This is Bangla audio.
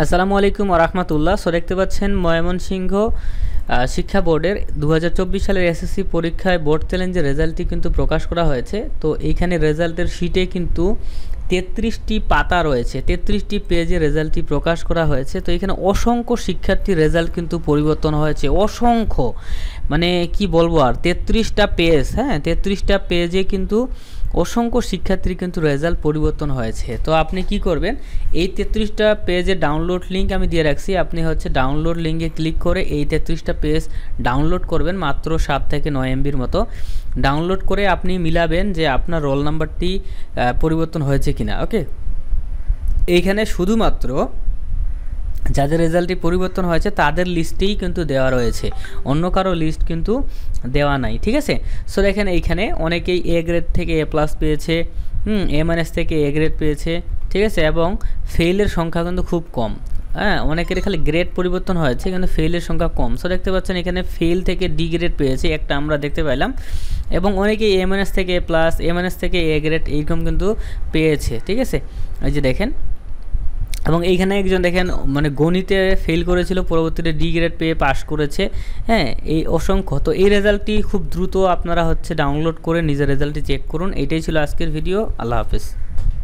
আসসালামু আলাইকুম ওয়া রাহমাতুল্লাহ। সো দেখতে পাচ্ছেন ময়মনসিংহ শিক্ষা বোর্ডের 2024 সালের এসএসসি পরীক্ষায় বোর্ড চ্যালেঞ্জের রেজাল্টটি কিন্তু প্রকাশ করা হয়েছে। তো এইখানে রেজাল্টের শিটে কিন্তু 33টি পাতা রয়েছে, 33টি পেজে রেজাল্টটি প্রকাশ করা হয়েছে। তো এখানে অসংখ্য শিক্ষার্থীর রেজাল্ট কিন্তু পরিবর্তন হয়েছে, অসংখ্য, মানে কি বলবো আর, 33টা পেজ, হ্যাঁ 33টা পেজে কিন্তু অসংখ্য শিক্ষার্থীর কিন্তু রেজাল্ট পরিবর্তন হয়েছে। তো আপনি কি করবেন, এই 33টা পেজের ডাউনলোড লিঙ্ক আমি দিয়ে রাখছি, আপনি হচ্ছে ডাউনলোড লিঙ্কে ক্লিক করে এই 33টা পেজ ডাউনলোড করবেন, মাত্র 7 থেকে 9 এমবির মতো। ডাউনলোড করে আপনি মিলাবেন যে আপনার রোল নাম্বারটি পরিবর্তন হয়েছে কিনা। ওকে, এইখানে শুধুমাত্র যাদের রেজাল্টটি পরিবর্তন হয়েছে তাদের লিস্টেই কিন্তু দেওয়া রয়েছে, অন্য কারো লিস্ট কিন্তু দেওয়া নাই, ঠিক আছে। সো দেখেন এইখানে অনেকেই এ গ্রেড থেকে এ প্লাস পেয়েছে, এ- থেকে এ গ্রেড পেয়েছে, ঠিক আছে, এবং ফেইলের সংখ্যা কিন্তু খুব কম। হ্যাঁ, অনেকের খালি গ্রেড পরিবর্তন হয়েছে কিন্তু ফেইলের সংখ্যা কম। সো দেখতে পাচ্ছেন এখানে ফেইল থেকে ডি গ্রেড পেয়েছে একটা, আমরা দেখতে পেলাম, এবং অনেকেই এ- থেকে এ প্লাস, এ- থেকে এ গ্রেড এইরকম কিন্তু পেয়েছে, ঠিক আছে। এই যে দেখেন, এবং এইখানে একজন দেখেন মানে গণিতে ফেল করেছিল, পরবর্তীতে ডি গ্রেড পেয়ে পাস করেছে। হ্যাঁ, এই অসংখ্য। তো এই রেজাল্টটি খুব দ্রুত আপনারা হচ্ছে ডাউনলোড করে নিজের রেজাল্টটি চেক করুন। এটাই ছিল আজকের ভিডিও। আল্লাহ হাফেজ।